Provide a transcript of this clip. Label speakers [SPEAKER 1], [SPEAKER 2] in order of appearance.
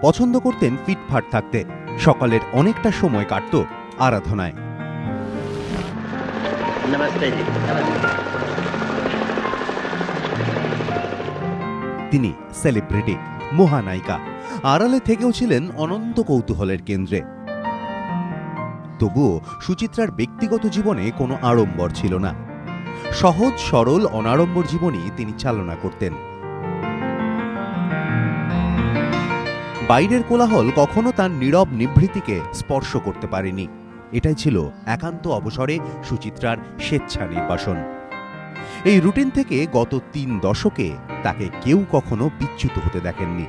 [SPEAKER 1] পছন্দ করতেন ফিটফাট থাকতে। সকালের অনেকটা সময় কাটত আরাধনায়। তিনি সেলিব্রিটি, মহানায়িকা, আড়ালে থেকেও ছিলেন অনন্ত কৌতূহলের কেন্দ্রে। তবুও সুচিত্রার ব্যক্তিগত জীবনে কোনো আড়ম্বর ছিল না। সহজ সরল অনাড়ম্বর জীবনই তিনি চালনা করতেন। বাইরের কোলাহল কখনো তার নীরব নিভৃতিকে স্পর্শ করতে পারেনি। এটাই ছিল একান্ত অবসরে সুচিত্রার স্বেচ্ছা নির্বাসন। এই রুটিন থেকে গত 3 দশকে তাকে কেউ কখনো বিচ্যুত হতে দেখেননি।